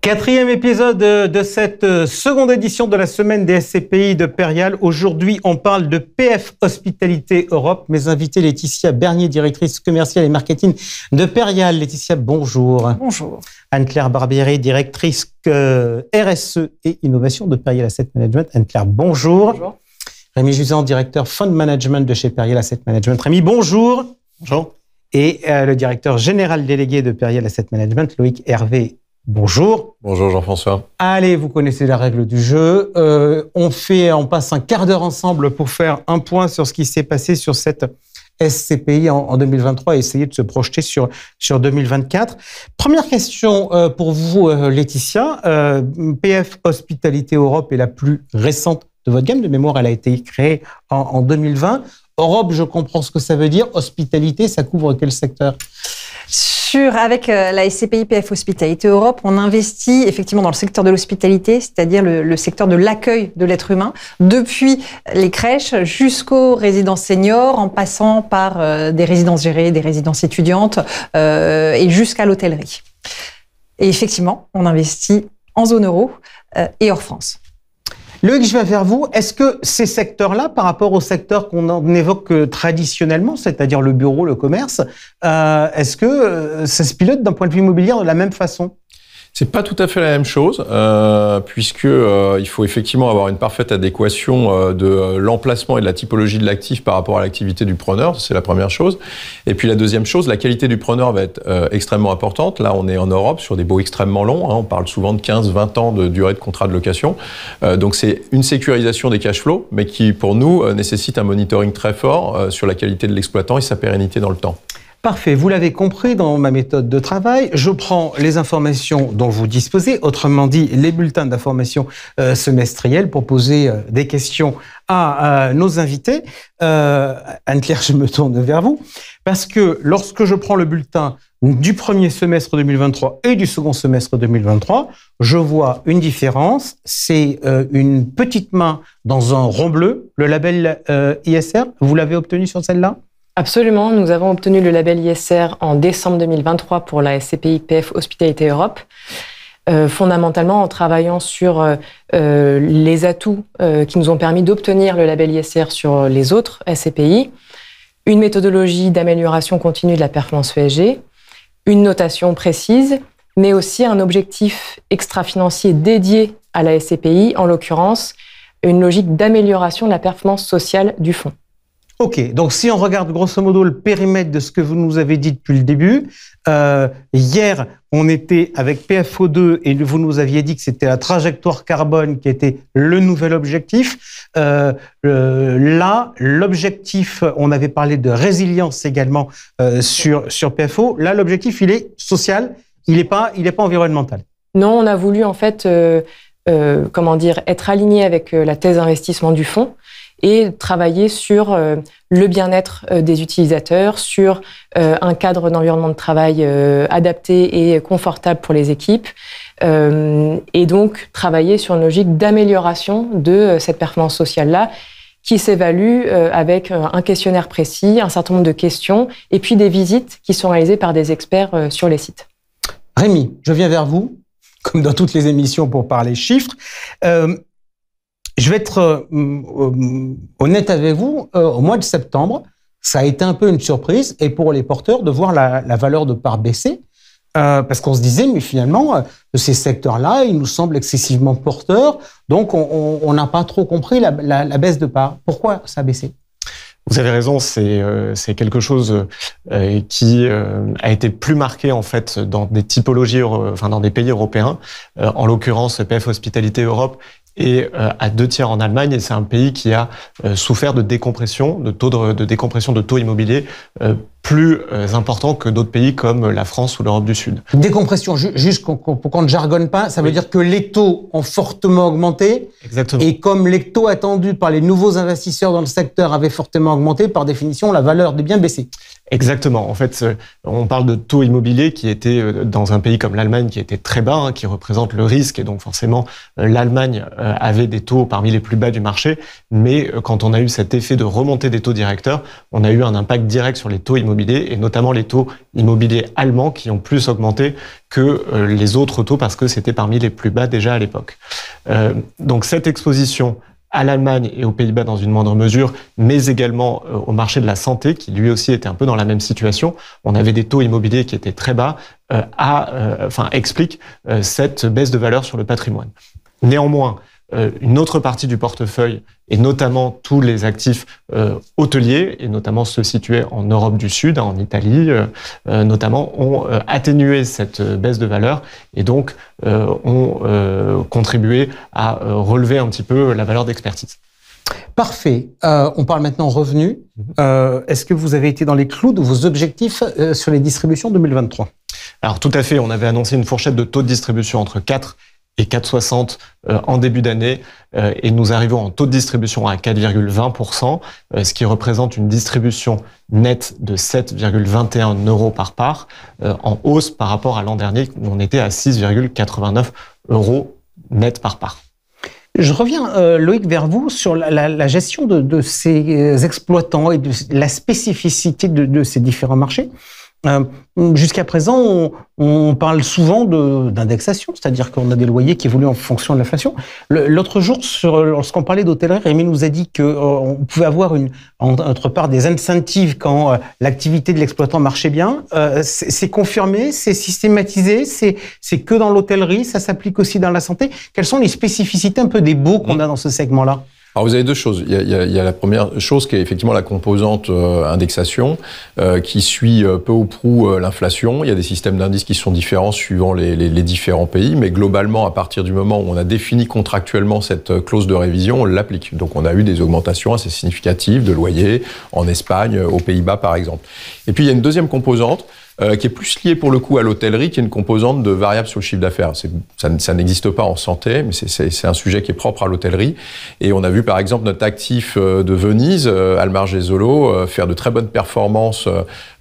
Quatrième épisode de cette seconde édition de la semaine des SCPI de Perial. Aujourd'hui, on parle de PF Hospitalité Europe. Mes invités, Laetitia Bernier, directrice commerciale et marketing de Perial. Laetitia, bonjour. Bonjour. Anne-Claire Barbieri, directrice RSE et innovation de Perial Asset Management. Anne-Claire, bonjour. Bonjour. Rémi Juzan, directeur Fund Management de chez Perial Asset Management. Rémi, bonjour. Bonjour. Et le directeur général délégué de Perial Asset Management, Loïc Hervé. Bonjour. Bonjour Jean-François. Allez, vous connaissez la règle du jeu. On passe un quart d'heure ensemble pour faire un point sur ce qui s'est passé sur cette SCPI en 2023 et essayer de se projeter sur 2024. Première question pour vous, Laetitia. PF Hospitalité Europe est la plus récente de votre gamme. De mémoire, elle a été créée en 2020. Europe, je comprends ce que ça veut dire. Hospitalité, ça couvre quel secteur ? Avec la SCPI PF Hospitalité Europe, on investit effectivement dans le secteur de l'hospitalité, c'est-à-dire le secteur de l'accueil de l'être humain, depuis les crèches jusqu'aux résidences seniors, en passant par des résidences gérées, des résidences étudiantes et jusqu'à l'hôtellerie. Et effectivement, on investit en zone euro et hors France. Loïc, je vais vers vous. Est-ce que ces secteurs-là, par rapport aux secteurs qu'on évoque traditionnellement, c'est-à-dire le bureau, le commerce, est-ce que ça se pilote d'un point de vue immobilier de la même façon ? C'est pas tout à fait la même chose, puisque il faut effectivement avoir une parfaite adéquation de l'emplacement et de la typologie de l'actif par rapport à l'activité du preneur, c'est la première chose. Et puis la deuxième chose, la qualité du preneur va être extrêmement importante. Là, on est en Europe sur des baux extrêmement longs, on parle souvent de 15-20 ans de durée de contrat de location. Donc c'est une sécurisation des cash flows, mais qui pour nous nécessite un monitoring très fort sur la qualité de l'exploitant et sa pérennité dans le temps. Parfait, vous l'avez compris dans ma méthode de travail, je prends les informations dont vous disposez, autrement dit les bulletins d'information semestriels pour poser des questions à nos invités. Anne-Claire, je me tourne vers vous, parce que lorsque je prends le bulletin du premier semestre 2023 et du second semestre 2023, je vois une différence, c'est une petite main dans un rond bleu, le label ISR, vous l'avez obtenu sur celle-là ? Absolument, nous avons obtenu le label ISR en décembre 2023 pour la SCPI PF Hospitalité Europe, fondamentalement en travaillant sur les atouts qui nous ont permis d'obtenir le label ISR sur les autres SCPI, une méthodologie d'amélioration continue de la performance ESG, une notation précise, mais aussi un objectif extra-financier dédié à la SCPI, en l'occurrence une logique d'amélioration de la performance sociale du fonds. Ok, donc si on regarde grosso modo le périmètre de ce que vous nous avez dit depuis le début, hier on était avec PFO2 et vous nous aviez dit que c'était la trajectoire carbone qui était le nouvel objectif. Là, l'objectif, on avait parlé de résilience également sur PFO. Là, l'objectif, il est social, il n'est pas environnemental. Non, on a voulu en fait, être aligné avec la thèse d'investissement du fonds et travailler sur le bien-être des utilisateurs, sur un cadre d'environnement de travail adapté et confortable pour les équipes, et donc travailler sur une logique d'amélioration de cette performance sociale-là, qui s'évalue avec un questionnaire précis, un certain nombre de questions, et puis des visites qui sont réalisées par des experts sur les sites. Rémi, je viens vers vous, comme dans toutes les émissions pour parler chiffres. Je vais être honnête avec vous, au mois de septembre, ça a été un peu une surprise, et pour les porteurs, de voir la valeur de part baisser, parce qu'on se disait, mais finalement, ces secteurs-là, ils nous semblent excessivement porteurs, donc on n'a pas trop compris la baisse de part. Pourquoi ça a baissé ? Vous avez raison, c'est quelque chose qui a été plus marqué en fait dans des typologies, dans des pays européens, en l'occurrence PF Hospitalité Europe, et à 2/3 en Allemagne, et c'est un pays qui a souffert de décompression, de décompression de taux immobiliers plus important que d'autres pays comme la France ou l'Europe du Sud. Décompression, juste pour qu'on ne jargonne pas, ça veut dire que les taux ont fortement augmenté. Exactement. Et comme les taux attendus par les nouveaux investisseurs dans le secteur avaient fortement augmenté, par définition, la valeur des biens baissait. Exactement. En fait, on parle de taux immobiliers qui étaient dans un pays comme l'Allemagne qui était très bas, qui représente le risque. Et donc forcément, l'Allemagne avait des taux parmi les plus bas du marché. Mais quand on a eu cet effet de remontée des taux directeurs, on a eu un impact direct sur les taux immobiliers et notamment les taux immobiliers allemands qui ont plus augmenté que les autres taux parce que c'était parmi les plus bas déjà à l'époque. Donc cette exposition à l'Allemagne et aux Pays-Bas dans une moindre mesure, mais également au marché de la santé, qui lui aussi était un peu dans la même situation. On avait des taux immobiliers qui étaient très bas, explique cette baisse de valeur sur le patrimoine. Néanmoins, une autre partie du portefeuille, et notamment tous les actifs hôteliers, et notamment ceux situés en Europe du Sud, en Italie notamment, ont atténué cette baisse de valeur et donc ont contribué à relever un petit peu la valeur d'expertise. Parfait. On parle maintenant revenus. Est-ce que vous avez été dans les clous de vos objectifs sur les distributions 2023 ? Alors tout à fait, on avait annoncé une fourchette de taux de distribution entre 4 et 4,60 en début d'année, et nous arrivons en taux de distribution à 4,20%, ce qui représente une distribution nette de 7,21 € par part, en hausse par rapport à l'an dernier où on était à 6,89 € net par part. Je reviens, Loïc, vers vous sur la gestion de ces exploitants et de la spécificité de ces différents marchés. Jusqu'à présent, on parle souvent d'indexation, c'est-à-dire qu'on a des loyers qui évoluent en fonction de l'inflation. L'autre jour, lorsqu'on parlait d'hôtellerie, Rémi nous a dit qu'on pouvait avoir entre part des incentives quand l'activité de l'exploitant marchait bien. C'est confirmé, c'est systématisé, c'est que dans l'hôtellerie, ça s'applique aussi dans la santé. Quelles sont les spécificités un peu des baux qu'on a dans ce segment-là ? Alors vous avez deux choses. Il y a la première chose qui est effectivement la composante indexation qui suit peu ou prou l'inflation. Il y a des systèmes d'indices qui sont différents suivant les différents pays, mais globalement, à partir du moment où on a défini contractuellement cette clause de révision, on l'applique. Donc on a eu des augmentations assez significatives de loyers en Espagne, aux Pays-Bas par exemple. Et puis il y a une deuxième composante qui est plus liée pour le coup à l'hôtellerie, qui est une composante de variable sur le chiffre d'affaires. Ça n'existe pas en santé, mais c'est un sujet qui est propre à l'hôtellerie. Et on a vu par exemple notre actif de Venise, Almargezolo, faire de très bonnes performances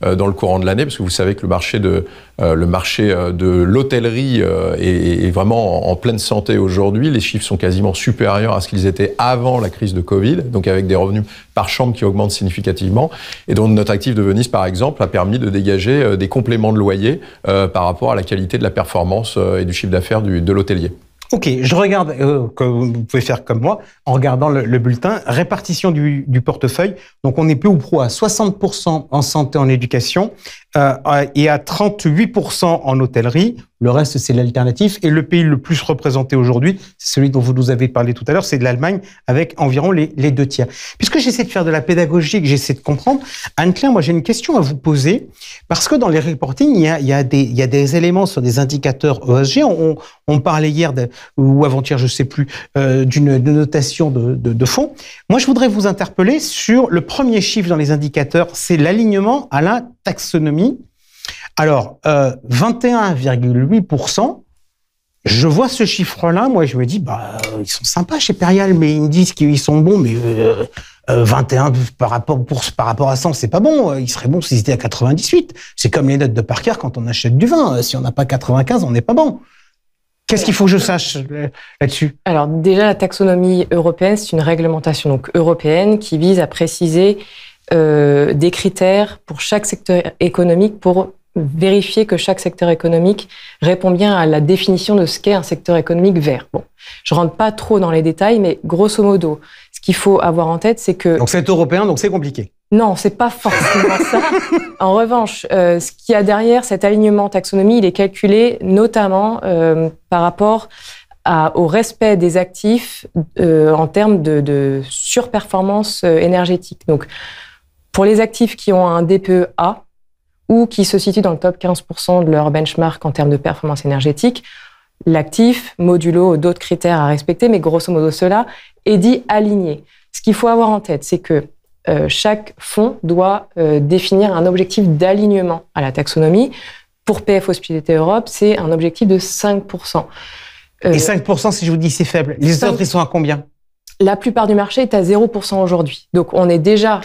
dans le courant de l'année, parce que vous savez que le marché de l'hôtellerie est vraiment en pleine santé aujourd'hui. Les chiffres sont quasiment supérieurs à ce qu'ils étaient avant la crise de Covid, donc avec des revenus par chambre qui augmentent significativement. Et donc notre actif de Venise, par exemple, a permis de dégager des compléments de loyer par rapport à la qualité de la performance et du chiffre d'affaires de l'hôtelier. Ok, je regarde, comme vous pouvez faire comme moi, en regardant le bulletin, répartition du portefeuille. Donc, on est peu ou prou à 60% en santé, en éducation, et à 38% en hôtellerie. Le reste, c'est l'alternatif. Et le pays le plus représenté aujourd'hui, c'est celui dont vous nous avez parlé tout à l'heure, c'est de l'Allemagne, avec environ les 2 tiers. Puisque j'essaie de faire de la pédagogie, que j'essaie de comprendre, Anne-Claire, moi, j'ai une question à vous poser, parce que dans les reporting, il y a des éléments sur des indicateurs ESG. On parlait hier, ou avant-hier, je sais plus, d'une notation de fonds. Moi, je voudrais vous interpeller sur le premier chiffre dans les indicateurs, c'est l'alignement à la taxonomie. Alors, 21,8%, je vois ce chiffre-là, moi je me dis, ils sont sympas chez Perial, mais ils me disent qu'ils sont bons, mais 21 par rapport à 100, c'est pas bon. Il serait bon s'ils étaient à 98. C'est comme les notes de Parker quand on achète du vin. Si on n'a pas 95, on n'est pas bon. Qu'est-ce qu'il faut que je sache là-dessus ? Alors déjà, la taxonomie européenne, c'est une réglementation donc européenne qui vise à préciser des critères pour chaque secteur économique pour vérifier que chaque secteur économique répond bien à la définition de ce qu'est un secteur économique vert. Bon, je rentre pas trop dans les détails, mais grosso modo, ce qu'il faut avoir en tête, c'est que... Donc c'est européen, donc c'est compliqué. Non, c'est pas forcément ça. En revanche, ce qu'il y a derrière cet alignement taxonomie, il est calculé notamment par rapport au respect des actifs en termes de surperformance énergétique. Donc, pour les actifs qui ont un DPE A, ou qui se situent dans le top 15% de leur benchmark en termes de performance énergétique, l'actif, modulo d'autres critères à respecter, mais grosso modo cela est dit aligné. Ce qu'il faut avoir en tête, c'est que chaque fonds doit définir un objectif d'alignement à la taxonomie. Pour PF Hospitalité Europe, c'est un objectif de 5%. Et 5%, si je vous dis c'est faible, les autres, ils sont à combien ? La plupart du marché est à 0% aujourd'hui. Donc on est déjà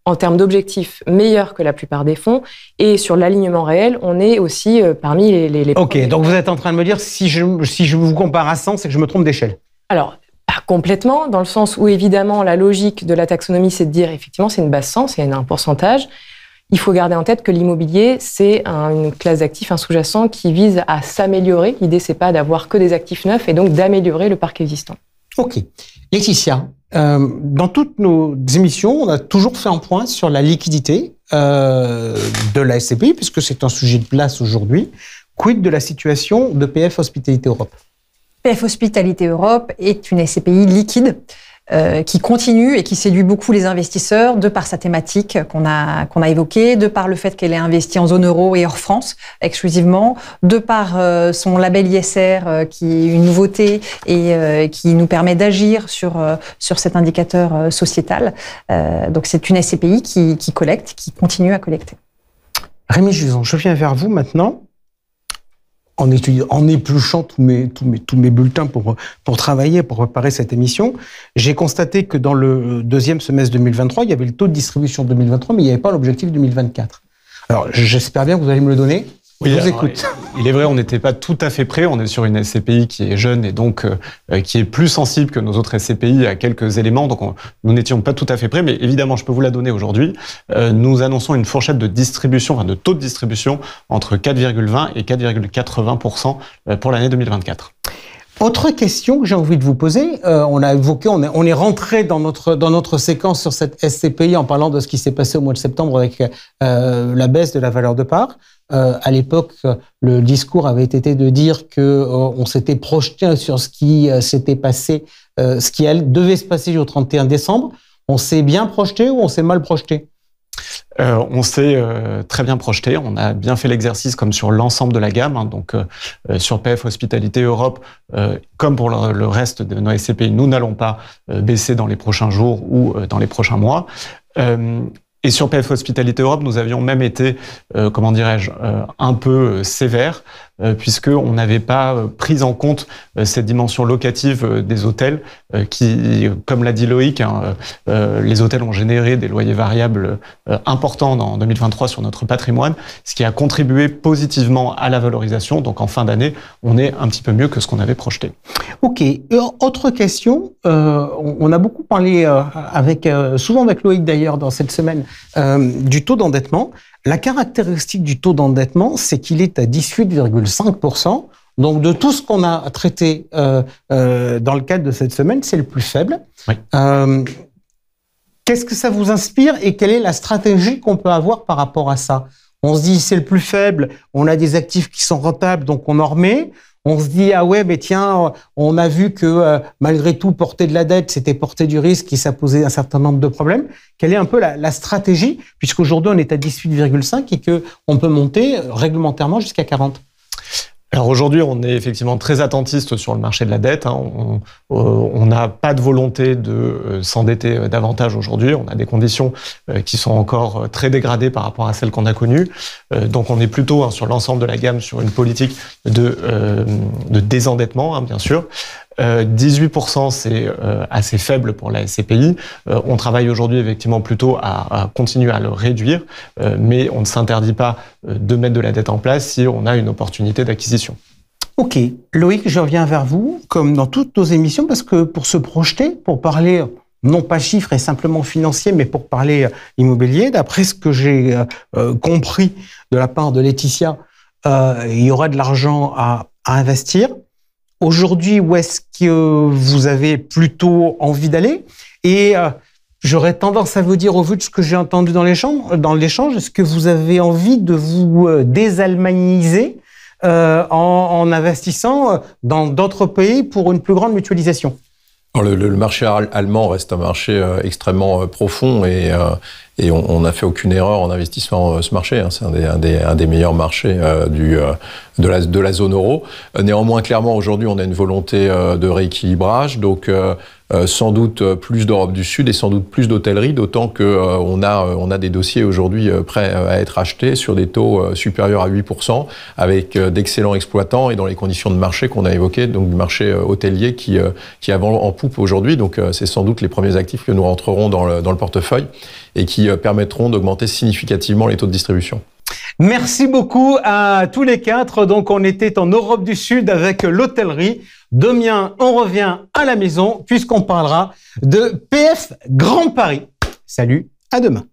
en termes d'objectifs meilleurs que la plupart des fonds. Et sur l'alignement réel, on est aussi parmi les Ok, donc vous êtes en train de me dire, si je vous compare à 100, c'est que je me trompe d'échelle. Alors, pas complètement, dans le sens où évidemment la logique de la taxonomie, c'est de dire effectivement c'est une base 100, c'est un pourcentage. Il faut garder en tête que l'immobilier, c'est une classe d'actifs, un sous-jacent qui vise à s'améliorer. L'idée, c'est pas d'avoir que des actifs neufs et donc d'améliorer le parc existant. Ok. Laetitia, dans toutes nos émissions, on a toujours fait un point sur la liquidité de la SCPI, puisque c'est un sujet de place aujourd'hui. Quid de la situation de PF Hospitalité Europe? PF Hospitalité Europe est une SCPI liquide qui continue et qui séduit beaucoup les investisseurs de par sa thématique qu'on a évoquée, de par le fait qu'elle est investie en zone euro et hors France exclusivement, de par son label ISR qui est une nouveauté et qui nous permet d'agir sur cet indicateur sociétal. Donc c'est une SCPI qui collecte, qui continue à collecter. Rémi Juzon, je viens vers vous maintenant. En épluchant tous mes bulletins pour travailler, pour préparer cette émission, j'ai constaté que dans le deuxième semestre 2023, il y avait le taux de distribution 2023, mais il n'y avait pas l'objectif 2024. Alors, j'espère bien que vous allez me le donner. Oui, je vous écoute. Il est vrai, on n'était pas tout à fait prêt. On est sur une SCPI qui est jeune et donc qui est plus sensible que nos autres SCPI à quelques éléments. Donc, nous n'étions pas tout à fait prêts, mais évidemment, je peux vous la donner aujourd'hui. Nous annonçons une fourchette de distribution, de taux de distribution entre 4,20 et 4,80% pour l'année 2024. Autre question que j'ai envie de vous poser, on a évoqué, on est rentré dans notre séquence sur cette SCPI en parlant de ce qui s'est passé au mois de septembre avec la baisse de la valeur de part. À l'époque, le discours avait été de dire que on s'était projeté sur ce qui s'était passé, ce qui devait se passer au 31 décembre. On s'est bien projeté ou on s'est mal projeté? On s'est très bien projeté, on a bien fait l'exercice comme sur l'ensemble de la gamme, hein, donc sur PF Hospitalité Europe, comme pour le reste de nos SCPI, nous n'allons pas baisser dans les prochains jours ou dans les prochains mois. Et sur PF Hospitalité Europe, nous avions même été, un peu sévères, puisqu'on n'avait pas pris en compte cette dimension locative des hôtels, qui, comme l'a dit Loïc, les hôtels ont généré des loyers variables importants en 2023 sur notre patrimoine, ce qui a contribué positivement à la valorisation. Donc en fin d'année, on est un petit peu mieux que ce qu'on avait projeté. Ok. Autre question, on a beaucoup parlé souvent avec Loïc d'ailleurs dans cette semaine, du taux d'endettement. La caractéristique du taux d'endettement, c'est qu'il est à 18,5%. Donc, de tout ce qu'on a traité dans le cadre de cette semaine, c'est le plus faible. Oui. Qu'est-ce que ça vous inspire et quelle est la stratégie qu'on peut avoir par rapport à ça? On se dit, c'est le plus faible, on a des actifs qui sont rentables, donc on en remet. On se dit, ah ouais, mais tiens, on a vu que malgré tout, porter de la dette, c'était porter du risque et ça posait un certain nombre de problèmes. Quelle est un peu la stratégie, puisqu'aujourd'hui, on est à 18,5 et qu'on peut monter réglementairement jusqu'à 40? Alors aujourd'hui, on est effectivement très attentiste sur le marché de la dette. On n'a pas de volonté de s'endetter davantage aujourd'hui. On a des conditions qui sont encore très dégradées par rapport à celles qu'on a connues. Donc on est plutôt sur l'ensemble de la gamme sur une politique de désendettement, bien sûr. 18%, c'est assez faible pour la SCPI. On travaille aujourd'hui effectivement plutôt à continuer à le réduire, mais on ne s'interdit pas de mettre de la dette en place si on a une opportunité d'acquisition. Ok. Loïc, je reviens vers vous, comme dans toutes nos émissions, parce que pour se projeter, pour parler non pas chiffres et simplement financiers, mais pour parler immobilier, d'après ce que j'ai compris de la part de Laetitia, il y aura de l'argent à investir. Aujourd'hui, où est-ce que vous avez plutôt envie d'aller? Et j'aurais tendance à vous dire, au vu de ce que j'ai entendu dans l'échange, est-ce que vous avez envie de vous désalmaniser en investissant dans d'autres pays pour une plus grande mutualisation? Alors le marché allemand reste un marché extrêmement profond et on n'a fait aucune erreur en investissant ce marché. Hein. C'est un des meilleurs marchés de la zone euro. Néanmoins, clairement, aujourd'hui, on a une volonté de rééquilibrage. Donc, sans doute plus d'Europe du Sud et sans doute plus d'hôtellerie, d'autant que on a des dossiers aujourd'hui prêts à être achetés sur des taux supérieurs à 8%, avec d'excellents exploitants et dans les conditions de marché qu'on a évoquées, donc du marché hôtelier qui avance en poupe aujourd'hui. Donc c'est sans doute les premiers actifs que nous rentrerons dans le portefeuille et qui permettront d'augmenter significativement les taux de distribution. Merci beaucoup à tous les quatre. Donc, on était en Europe du Sud avec l'hôtellerie. Demain, on revient à la maison puisqu'on parlera de PF Grand Paris. Salut, à demain.